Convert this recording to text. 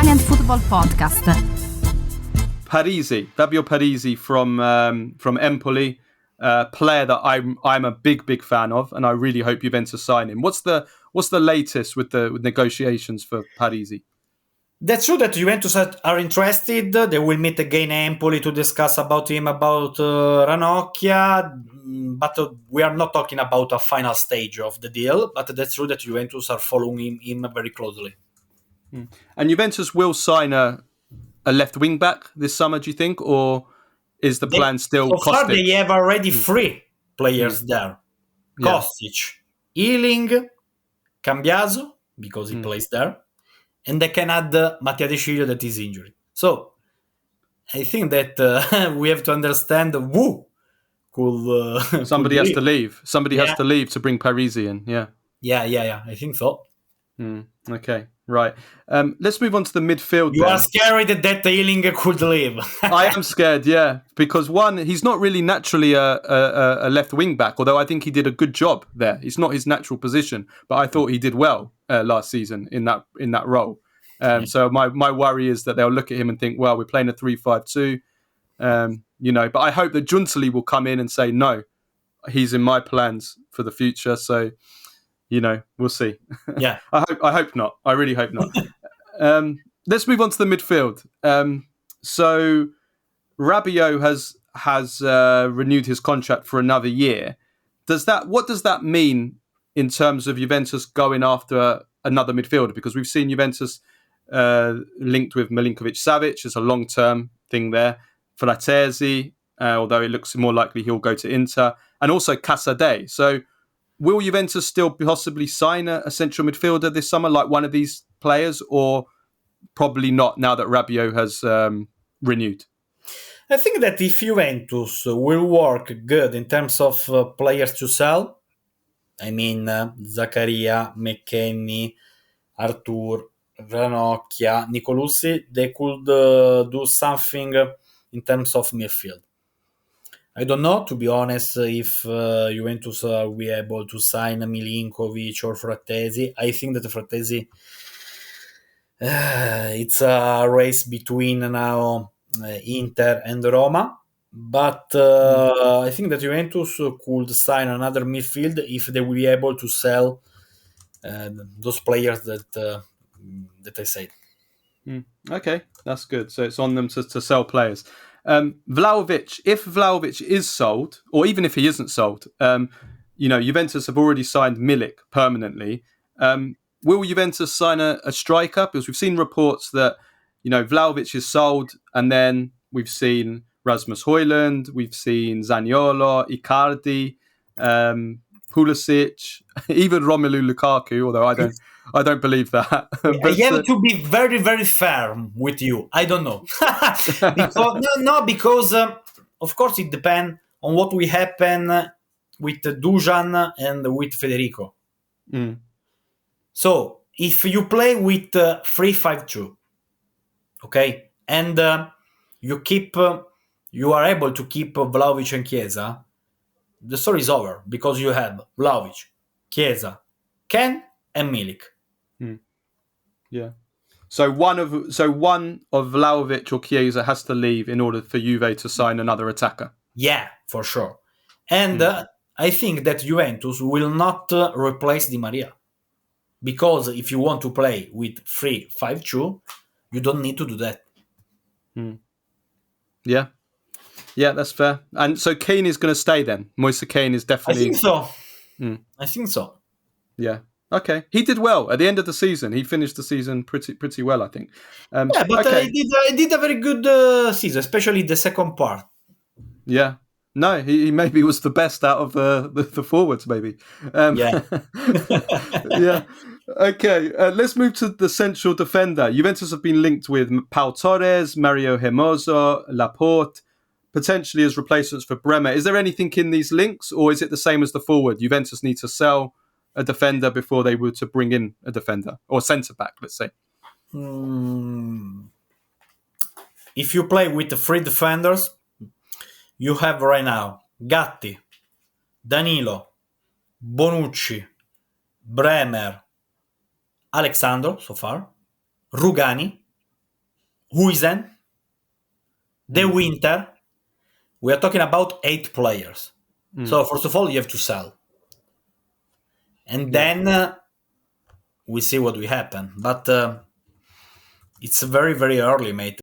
Italian Football Podcast. Parisi, Fabio Parisi from Empoli, player that I'm a big fan of, and I really hope Juventus sign him. What's the latest with negotiations for Parisi? That's true that Juventus are interested. They will meet again Empoli to discuss about Ranocchia, but we are not talking about a final stage of the deal. But that's true that Juventus are following him very closely. And Juventus will sign a left wing back this summer, do you think, or is the plan still so Kostic? Far they have already 3 players there: Kostic, Hojlund, Cambiaso because he plays there. And they can add Mattia De Ciglio that is injured. So I think that we have to understand who could... Somebody has to leave. Somebody has to leave to bring Parisi in, Yeah. I think so. Okay, right. Let's move on to the midfield. You are scared that Hojlund could leave. I am scared, yeah. Because one, he's not really naturally a left wing back, although I think he did a good job there. It's not his natural position, but I thought he did well last season in that role. So my worry is that they'll look at him and think, well, we're playing a 3-5-2, but I hope that Giuntoli will come in and say, no, he's in my plans for the future. So, we'll see. Yeah. I hope not. I really hope not. Let's move on to the midfield. So Rabiot has renewed his contract for another year. What does that mean in terms of Juventus going after another midfielder? Because we've seen Juventus linked with Milinkovic-Savic as a long-term thing there. Frattesi, although it looks more likely he'll go to Inter, and also Casadei. So will Juventus still possibly sign a central midfielder this summer, like one of these players, or probably not now that Rabiot has renewed? I think that if Juventus will work good in terms of players to sell, I mean, Zaccaria, McKennie, Artur, Ranocchia, Nicolussi, they could do something in terms of midfield. I don't know, to be honest, if Juventus will be able to sign Milinkovic or Frattesi. I think that Frattesi, it's a race between now Inter and Roma. But I think that Juventus could sign another midfield if they will be able to sell those players that I said. Okay, that's good. So it's on them to sell players. Vlahovic, if Vlahovic is sold, or even if he isn't sold, Juventus have already signed Milik permanently. Will Juventus sign a striker? Because we've seen reports that Vlahovic is sold, and then we've seen Rasmus Hojlund, we've seen Zaniolo, Icardi, Pulisic, even Romelu Lukaku, although I don't believe that. But, I have to be very, very firm with you. I don't know. because of course it depends on what will happen with Dusan and with Federico. So if you play with 3-5-2, okay, and you are able to keep Vlahovic and Chiesa, the story is over because you have Vlahovic, Chiesa, Ken, and Milik. Yeah. So one of Vlahovic or Chiesa has to leave in order for Juve to sign another attacker. Yeah, for sure. And I think that Juventus will not replace Di Maria, because if you want to play with 3-5-2, you don't need to do that. Yeah, that's fair. And so Keane is going to stay then? Moise Keane is definitely... I think so. Yeah. Okay. He did well at the end of the season. He finished the season pretty well, I think. I did a very good season, especially the second part. Yeah. No, he maybe was the best out of the forwards, maybe. Yeah. Yeah. Okay, let's move to the central defender. Juventus have been linked with Pau Torres, Mario Hermoso, Laporte, potentially as replacements for Bremer. Is there anything in these links, or is it the same as the forward? Juventus need to sell a defender before they were to bring in a defender, or centre-back, let's say. If you play with the 3 defenders, you have right now Gatti, Danilo, Bonucci, Bremer, Alexandro so far, Rugani, Huijsen, the winter. We are talking about 8 players. So first of all, you have to sell, and then we see what will happen. But it's very, very early, mate.